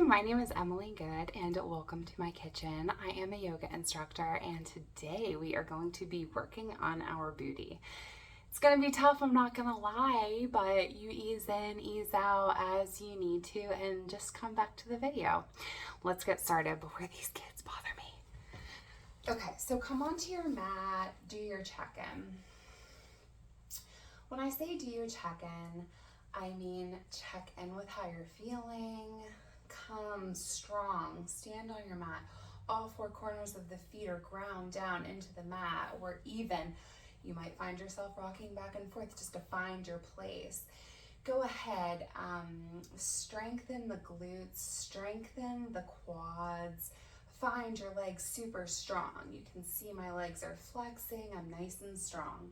my name is Emily Good and welcome to my kitchen. I am a yoga instructor and today we are going to be working on our booty. It's going to be tough, I'm not going to lie, but you ease in, ease out as you need to and just come back to the video. Let's get started before these kids bother me. Okay, so come onto your mat, do your check-in. When I say do your check-in, I mean check in with how you're feeling. Come strong, stand on your mat. All four corners of the feet are ground down into the mat or even. You might find yourself rocking back and forth just to find your place. Go ahead, strengthen the glutes, strengthen the quads. Find your legs super strong. You can see my legs are flexing. I'm nice and strong.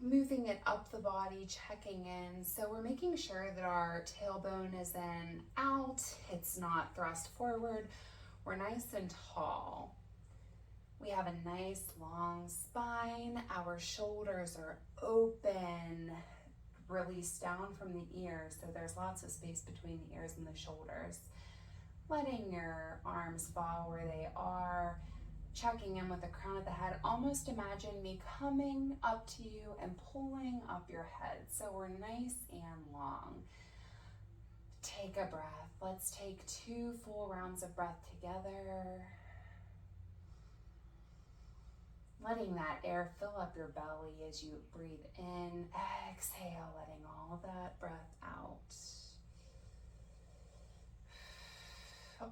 Moving it up the body, checking in. So we're making sure that our tailbone is in out, it's not thrust forward. We're nice and tall. We have a nice long spine. Our shoulders are open, release down from the ears. So there's lots of space between the ears and the shoulders. Letting your arms fall where they are. Checking in with the crown of the head. Almost imagine me coming up to you and pulling up your head. So we're nice and long. Take a breath. Let's take 2 full rounds of breath together. Letting that air fill up your belly as you breathe in. Exhale, letting all that breath out.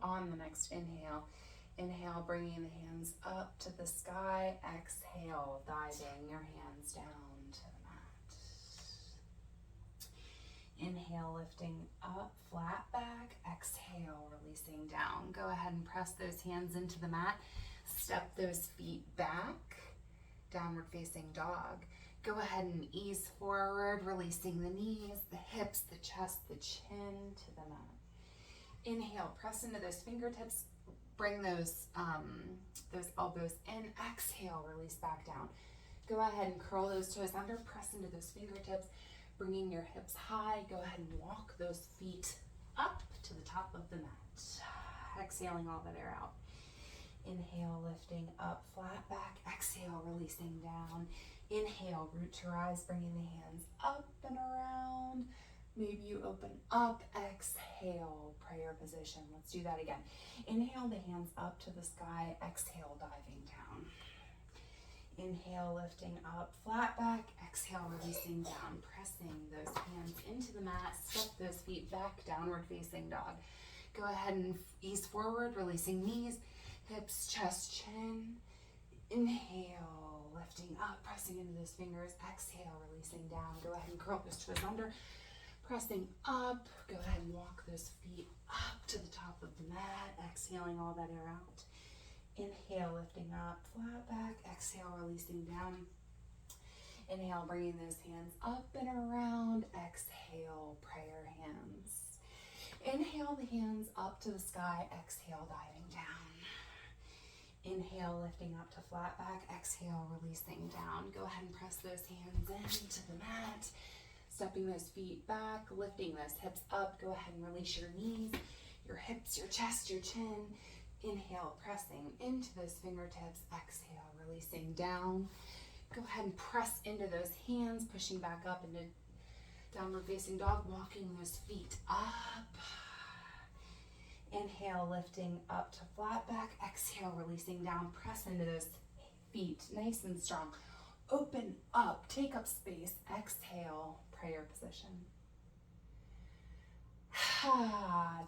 On the next inhale. Inhale, bringing the hands up to the sky. Exhale, diving your hands down to the mat. Inhale, lifting up, flat back. Exhale, releasing down. Go ahead and press those hands into the mat. Step those feet back. Downward facing dog. Go ahead and ease forward, releasing the knees, the hips, the chest, the chin to the mat. Inhale, press into those fingertips. Bring those elbows in. Exhale, release back down. Go ahead and curl those toes under. Press into those fingertips, bringing your hips high. Go ahead and walk those feet up to the top of the mat. Exhaling all that air out. Inhale, lifting up, flat back. Exhale, releasing down. Inhale, root to rise, bringing the hands up and around. Maybe you open up, exhale, prayer position. Let's do that again. Inhale the hands up to the sky, exhale, diving down. Inhale, lifting up, flat back, exhale, releasing down, pressing those hands into the mat, step those feet back, downward facing dog. Go ahead and ease forward, releasing knees, hips, chest, chin. Inhale, lifting up, pressing into those fingers, exhale, releasing down. Go ahead and curl those toes under. Pressing up, go ahead and walk those feet up to the top of the mat, exhaling all that air out. Inhale, lifting up, flat back, exhale, releasing down. Inhale, bringing those hands up and around, exhale, prayer hands. Inhale the hands up to the sky, exhale, diving down. Inhale, lifting up to flat back, exhale, releasing down. Go ahead and press those hands into the mat. Stepping those feet back, lifting those hips up. Go ahead and release your knees, your hips, your chest, your chin. Inhale, pressing into those fingertips. Exhale, releasing down. Go ahead and press into those hands, pushing back up into downward facing dog, walking those feet up. Inhale, lifting up to flat back. Exhale, releasing down. Press into those feet, nice and strong. Open up, take up space. Exhale, prayer position.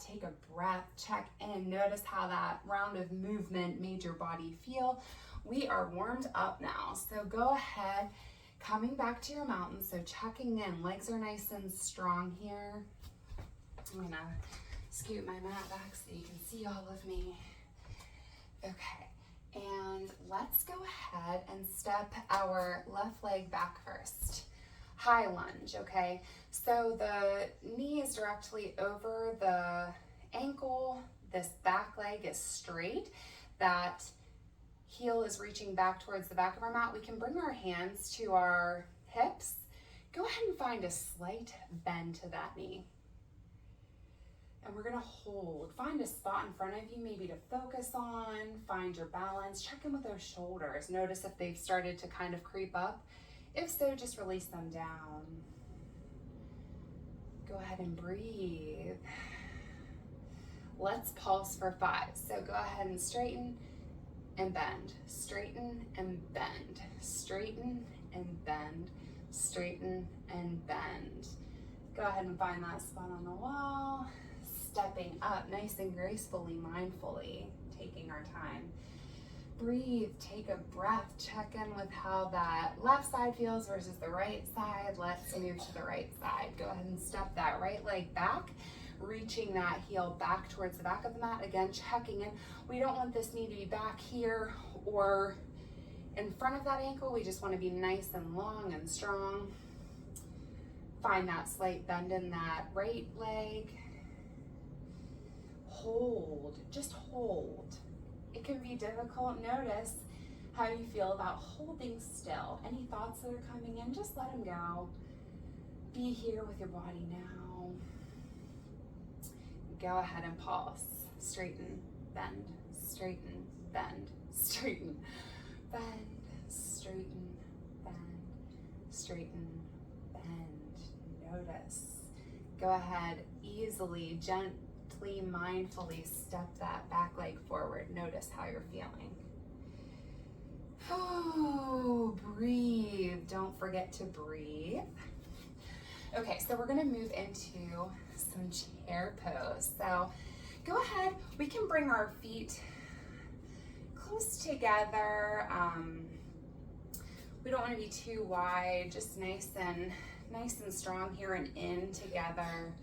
Take a breath, check in. Notice how that round of movement made your body feel. We are warmed up now, so go ahead, coming back to your mountain. So checking in, legs are nice and strong here. I'm gonna scoot my mat back so you can see all of me. Okay. And let's go ahead and step our left leg back first. High lunge, okay? So the knee is directly over the ankle. This back leg is straight. That heel is reaching back towards the back of our mat. We can bring our hands to our hips. Go ahead and find a slight bend to that knee. And we're gonna hold. Find a spot in front of you maybe to focus on, find your balance, check in with those shoulders. Notice if they've started to kind of creep up. If so, just release them down. Go ahead and breathe. Let's pulse for 5. So go ahead and straighten and bend, straighten and bend, straighten and bend, straighten and bend. Go ahead and find that spot on the wall. Stepping up nice and gracefully, mindfully, taking our time. Breathe, take a breath, check in with how that left side feels versus the right side. Let's move to the right side. Go ahead and step that right leg back, reaching that heel back towards the back of the mat. Again, checking in. We don't want this knee to be back here or in front of that ankle. We just want to be nice and long and strong. Find that slight bend in that right leg. Hold, just hold. It can be difficult. Notice how you feel about holding still. Any thoughts that are coming in, just let them go. Be here with your body now. Go ahead and pulse. Straighten, bend, straighten, bend, straighten, bend, straighten, bend, straighten, bend. Notice. Go ahead, easily, gently, mindfully step that back leg forward. Notice how you're feeling. Oh, breathe. Don't forget to breathe. Okay, so we're gonna move into some chair pose. So go ahead, we can bring our feet close together. We don't want to be too wide, just nice and strong here and in together.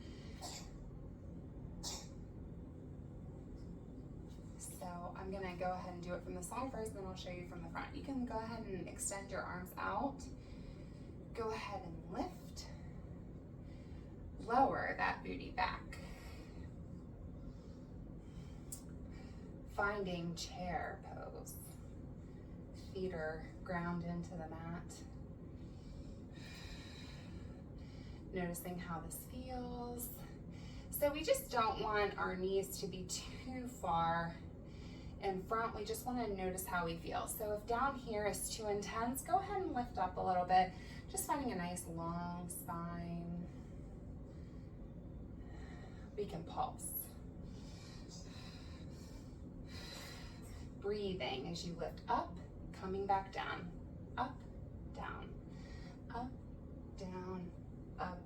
So I'm gonna go ahead and do it from the side first, then I'll show you from the front. You can go ahead and extend your arms out. Go ahead and lift. Lower that booty back. Finding chair pose. Feet are ground into the mat. Noticing how this feels. So we just don't want our knees to be too far in front. We just want to notice how we feel. So if down here is too intense, go ahead and lift up a little bit. Just finding a nice long spine. We can pulse. Breathing as you lift up, coming back down, up, down, up, down, up,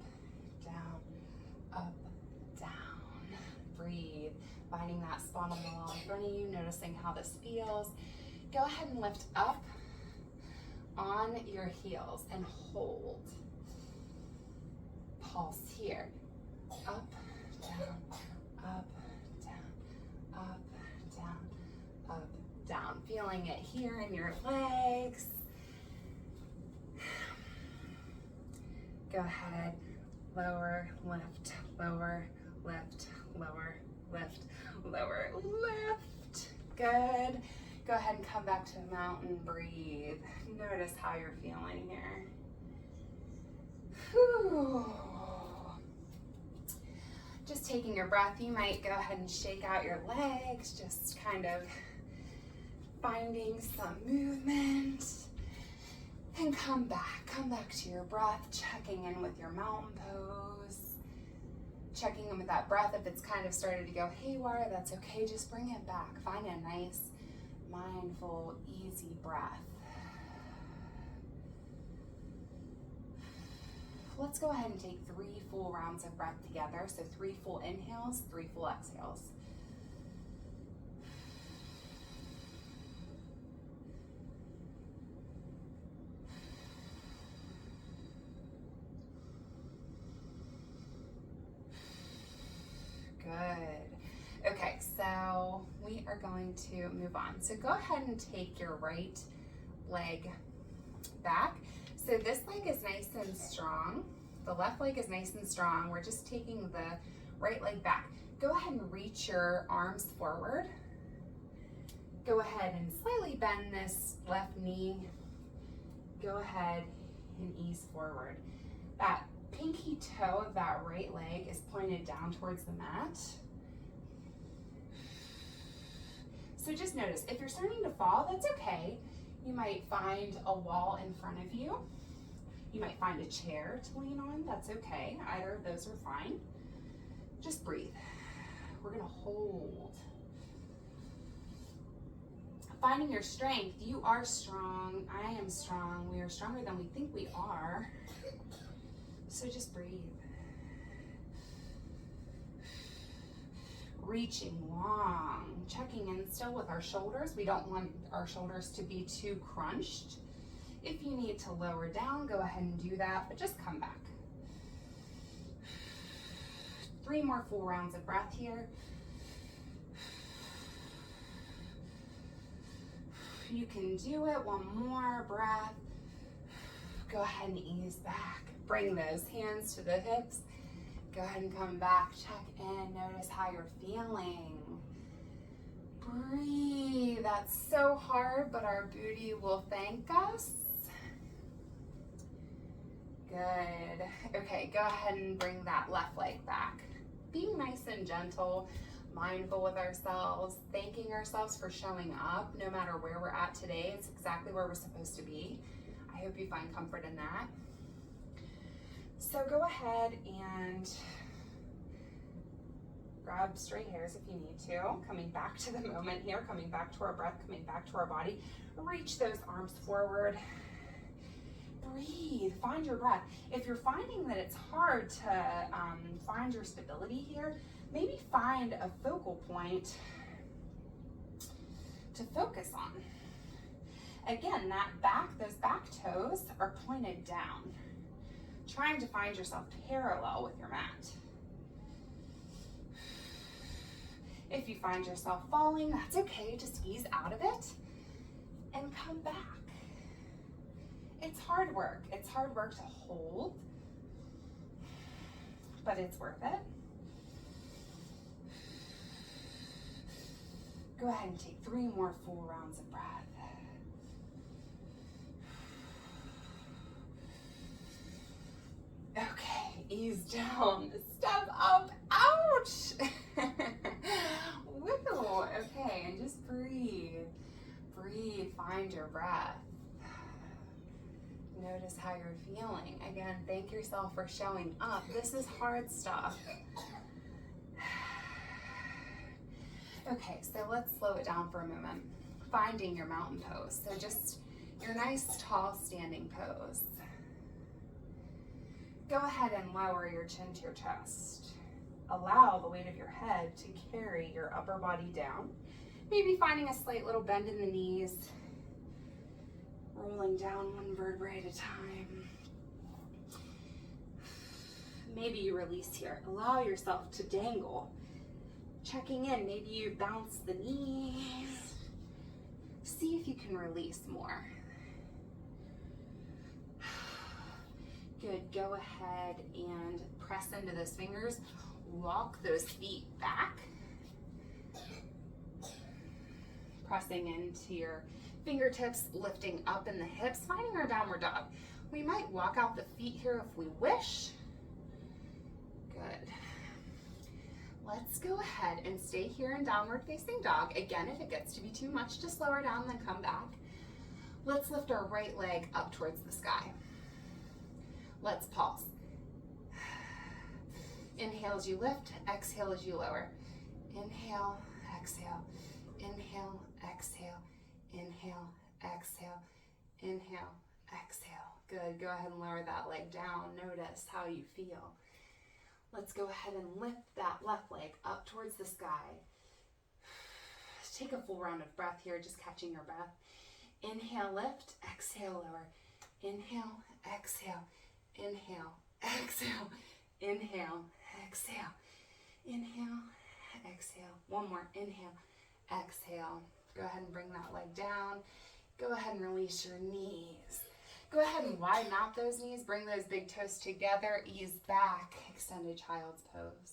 down, up, down. Breathe, finding that spot on the wall in front of you, noticing how this feels. Go ahead and lift up on your heels and hold. Pulse here, up, down, up, down, up, down, up, down. Feeling it here in your legs. Go ahead, lower, lift, lower, lift, lower, lift, lower, lift. Good. Go ahead and come back to a mountain, breathe. Notice how you're feeling here. Whew. Just taking your breath, you might go ahead and shake out your legs, just kind of finding some movement. And come back to your breath, checking in with your mountain pose, checking in with that breath. If it's kind of started to go haywire, that's okay, just bring it back. Find a nice, mindful, easy breath. Let's go ahead and take 3 full rounds of breath together. So 3 full inhales, 3 full exhales. Good. Okay, so we are going to move on. So go ahead and take your right leg back. So this leg is nice and strong. The left leg is nice and strong. We're just taking the right leg back. Go ahead and reach your arms forward. Go ahead and slightly bend this left knee. Go ahead and ease forward. That pinky toe of that right leg is pointed down towards the mat. So just notice, if you're starting to fall, that's okay. You might find a wall in front of you. You might find a chair to lean on, that's okay. Either of those are fine. Just breathe. We're gonna hold. Finding your strength. You are strong, I am strong. We are stronger than we think we are. So just breathe. Reaching long, checking in still with our shoulders. We don't want our shoulders to be too crunched. If you need to lower down, go ahead and do that, but just come back. 3 more full rounds of breath here. You can do it. 1 more breath. Go ahead and ease back. Bring those hands to the hips. Go ahead and come back, check in, notice how you're feeling. Breathe, that's so hard, but our booty will thank us. Good. Okay, go ahead and bring that left leg back. Being nice and gentle, mindful with ourselves, thanking ourselves for showing up no matter where we're at today. It's exactly where we're supposed to be. I hope you find comfort in that. So go ahead and grab straight hairs if you need to. Coming back to the moment here, coming back to our breath, coming back to our body. Reach those arms forward. Breathe, find your breath. If you're finding that it's hard to find your stability here, maybe find a focal point to focus on. Again, those back toes are pointed down. Trying to find yourself parallel with your mat. If you find yourself falling, that's okay, just ease out of it and come back. It's hard work. It's hard work to hold, but it's worth it. Go ahead and take 3 more full rounds of breath. Okay, ease down, step up, ouch! Woo, okay, and just breathe. Breathe, find your breath. Notice how you're feeling. Again, thank yourself for showing up. This is hard stuff. Okay, so let's slow it down for a moment. Finding your mountain pose. So just your nice, tall, standing pose. Go ahead and lower your chin to your chest. Allow the weight of your head to carry your upper body down. Maybe finding a slight little bend in the knees. Rolling down 1 vertebrae at a time. Maybe you release here. Allow yourself to dangle. Checking in, maybe you bounce the knees. See if you can release more. Good, go ahead and press into those fingers. Walk those feet back. Pressing into your fingertips, lifting up in the hips, finding our downward dog. We might walk out the feet here if we wish. Good. Let's go ahead and stay here in downward facing dog. Again, if it gets to be too much, just lower down, then come back. Let's lift our right leg up towards the sky. Let's pulse. Inhale as you lift, exhale as you lower. Inhale, exhale, inhale, exhale, inhale, exhale, inhale, exhale. Good, go ahead and lower that leg down. Notice how you feel. Let's go ahead and lift that left leg up towards the sky. Take a full round of breath here, just catching your breath. Inhale, lift, exhale, lower. Inhale, exhale, inhale, exhale, inhale, exhale, inhale, exhale. 1 more, inhale, exhale. Go ahead and bring that leg down. Go ahead and release your knees. Go ahead and widen out those knees. Bring those big toes together. Ease back. Extended child's pose.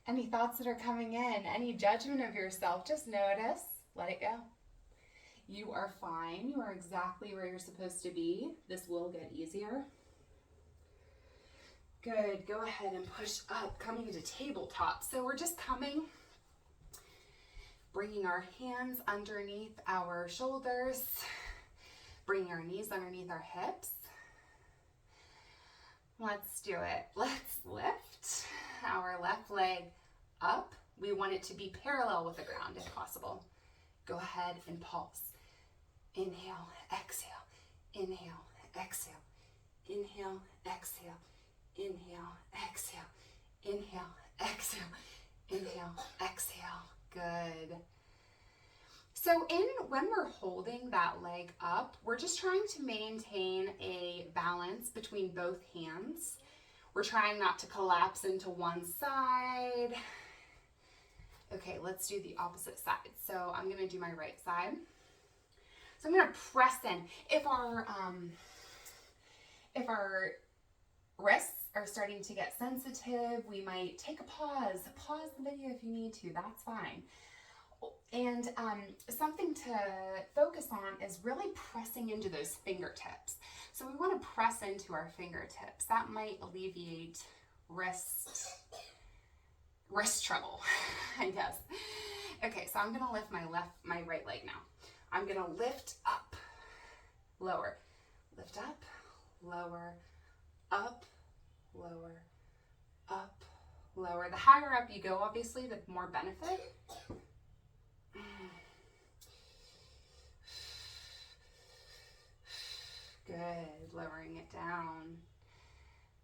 Any thoughts that are coming in, any judgment of yourself, just notice. Let it go. You are fine. You are exactly where you're supposed to be. This will get easier. Good. Go ahead and push up, coming to tabletop. So we're just coming, bringing our hands underneath our shoulders, bringing our knees underneath our hips. Let's do it. Let's lift our left leg up. We want it to be parallel with the ground if possible. Go ahead and pulse. Inhale, exhale, inhale, exhale, inhale, exhale, inhale, exhale, inhale, exhale, inhale, exhale. Good. So when we're holding that leg up, we're just trying to maintain a balance between both hands. We're trying not to collapse into one side. Okay, let's do the opposite side. So I'm gonna do my right side. So I'm gonna press in. If our wrists are starting to get sensitive, we might take a pause. Pause the video if you need to, that's fine. And something to focus on is really pressing into those fingertips. So we want to press into our fingertips. That might alleviate wrist trouble, I guess. Okay, so I'm gonna lift my right leg now. I'm gonna lift up, lower, lift up, lower, up, lower, up, lower. The higher up you go, obviously, the more benefit. Good, lowering it down.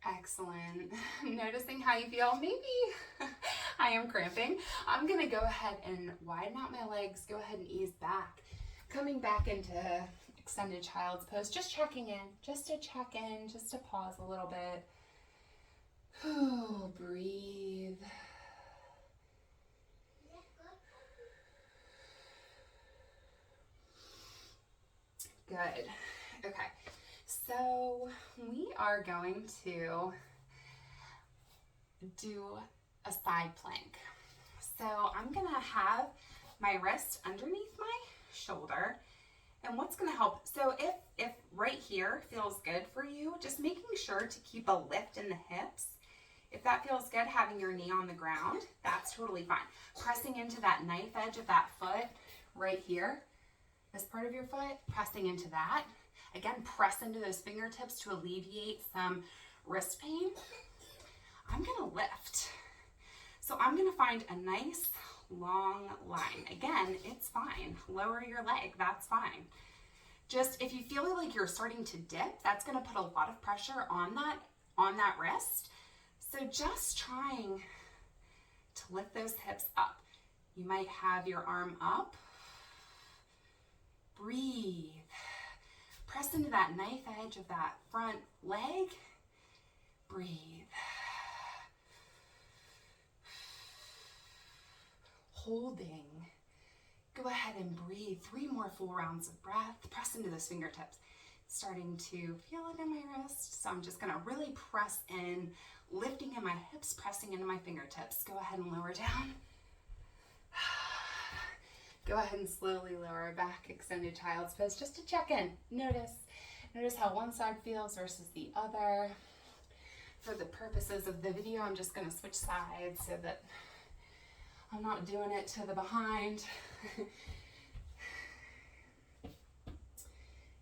Excellent. Noticing how you feel. Maybe I am cramping. I'm gonna go ahead and widen out my legs, go ahead and ease back. Coming back into extended child's pose, just checking in, just to check in, just to pause a little bit. Breathe. Good. Okay. So we are going to do a side plank. So I'm gonna have my wrist underneath my shoulder, and what's gonna help, so if right here feels good for you, just making sure to keep a lift in the hips. If that feels good, having your knee on the ground, that's totally fine. Pressing into that knife edge of that foot right here, this part of your foot, pressing into that. Again, press into those fingertips to alleviate some wrist pain. I'm gonna lift. So I'm gonna find a nice long line. Again, it's fine. Lower your leg, that's fine. Just if you feel like you're starting to dip, that's gonna put a lot of pressure on that wrist. So just trying to lift those hips up. You might have your arm up. Breathe. Press into that knife edge of that front leg. Breathe. Holding. Go ahead and breathe. 3 more full rounds of breath. Press into those fingertips. Starting to feel it in my wrist. So I'm just gonna really press in, lifting in my hips, pressing into my fingertips. Go ahead and lower down. Go ahead and slowly lower back, extended child's pose, just to check in. Notice how one side feels versus the other. For the purposes of the video, I'm just gonna switch sides so that I'm not doing it to the behind.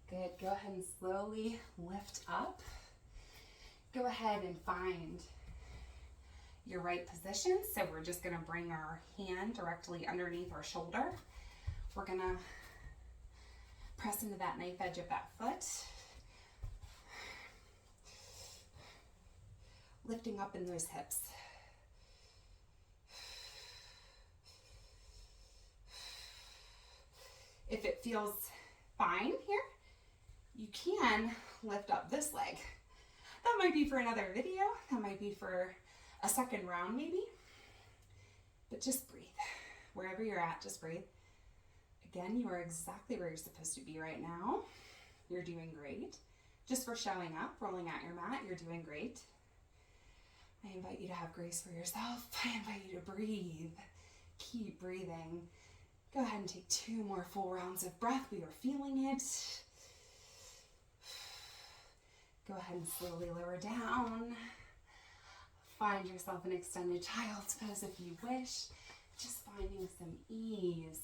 Good, go ahead and slowly lift up. Go ahead and find your right position. So we're just gonna bring our hand directly underneath our shoulder. We're gonna press into that knife edge of that foot. Lifting up in those hips. If it feels fine here, you can lift up this leg. That might be for another video. That might be for a second round maybe. But just breathe. Wherever you're at, just breathe. Again, you are exactly where you're supposed to be right now. You're doing great. Just for showing up, rolling out your mat, you're doing great. I invite you to have grace for yourself. I invite you to breathe. Keep breathing. Go ahead and take 2 more full rounds of breath. We are feeling it. Go ahead and slowly lower down. Find yourself an extended child's pose if you wish. Just finding some ease.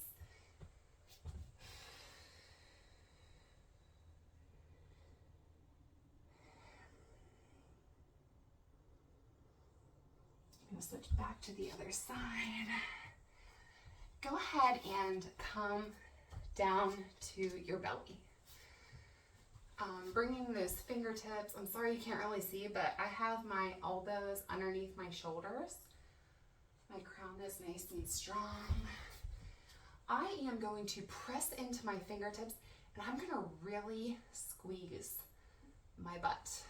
I'm going to switch back to the other side. Go ahead and come down to your belly. Bringing those fingertips, I'm sorry you can't really see, but I have my elbows underneath my shoulders. My crown is nice and strong. I am going to press into my fingertips and I'm going to really squeeze my butt.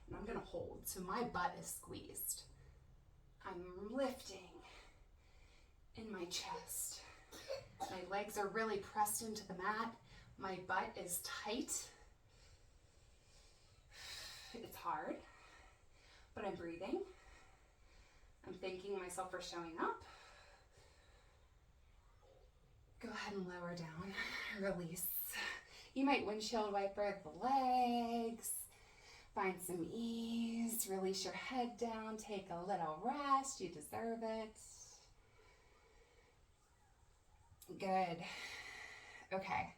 And I'm going to hold, so my butt is squeezed. I'm lifting in my chest. My legs are really pressed into the mat. My butt is tight. It's hard, but I'm breathing. I'm thanking myself for showing up. Go ahead and lower down, release. You might windshield wiper the legs. Find some ease, release your head down, take a little rest, you deserve it. Good. Okay,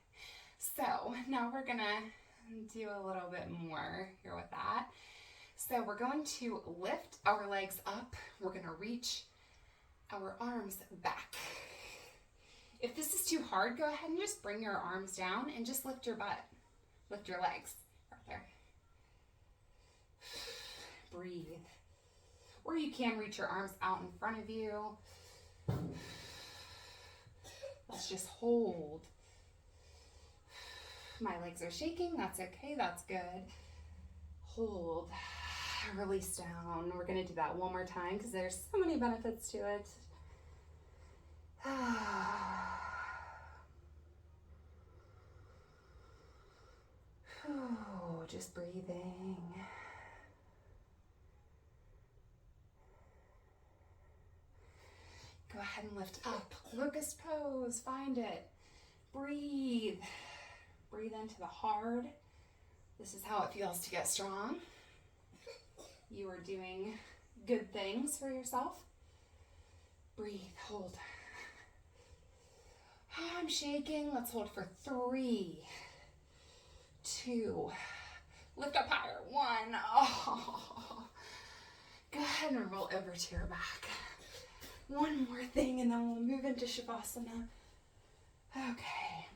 so now we're gonna do a little bit more here with that. So we're going to lift our legs up. We're gonna reach our arms back. If this is too hard, go ahead and just bring your arms down and just lift your butt. Lift your legs right there. Breathe. Or you can reach your arms out in front of you. Let's just hold. My legs are shaking. That's okay. That's good. Hold. Release down. We're going to do that one more time because there's so many benefits to it. Just breathing. Go ahead and lift up. Locust pose. Find it. Breathe. Breathe into the hard. This is how it feels to get strong. You are doing good things for yourself. Breathe. Hold. Oh, I'm shaking. Let's hold for 3, 2. Lift up higher. 1. Oh. Go ahead and roll over to your back. One more thing and then we'll move into shavasana. Okay.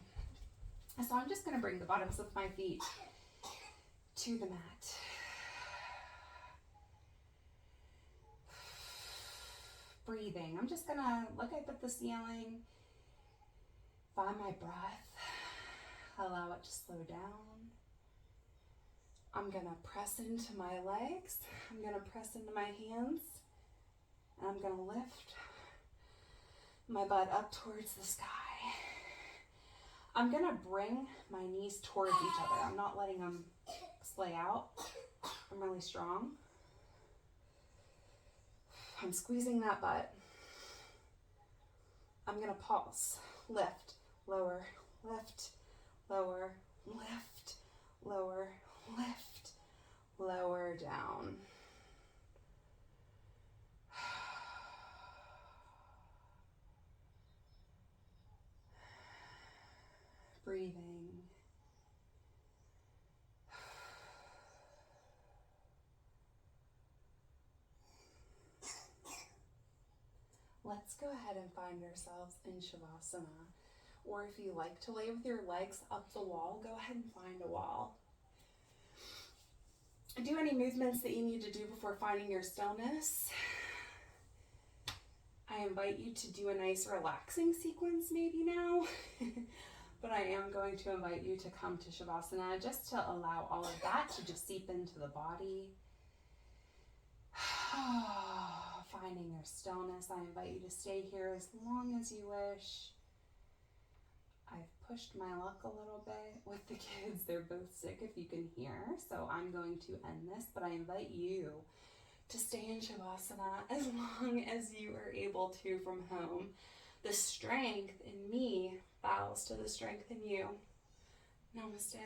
So I'm just going to bring the bottoms of my feet to the mat. Breathing. I'm just going to look up at the ceiling. Find my breath. Allow it to slow down. I'm going to press into my legs. I'm going to press into my hands. And I'm going to lift my butt up towards the sky. I'm going to bring my knees towards each other. I'm not letting them splay out. I'm really strong. I'm squeezing that butt. I'm going to pulse. Lift, lower, lift, lower, lift, lower, lift, lower, down. Breathing. Let's go ahead and find ourselves in shavasana. Or if you like to lay with your legs up the wall, go ahead and find a wall. Do any movements that you need to do before finding your stillness. I invite you to do a nice relaxing sequence maybe now. But I am going to invite you to come to shavasana just to allow all of that to just seep into the body. Finding your stillness. I invite you to stay here as long as you wish. I've pushed my luck a little bit with the kids. They're both sick if you can hear. So I'm going to end this, but I invite you to stay in shavasana as long as you are able to from home. The strength in me bows to the strength in you. Namaste.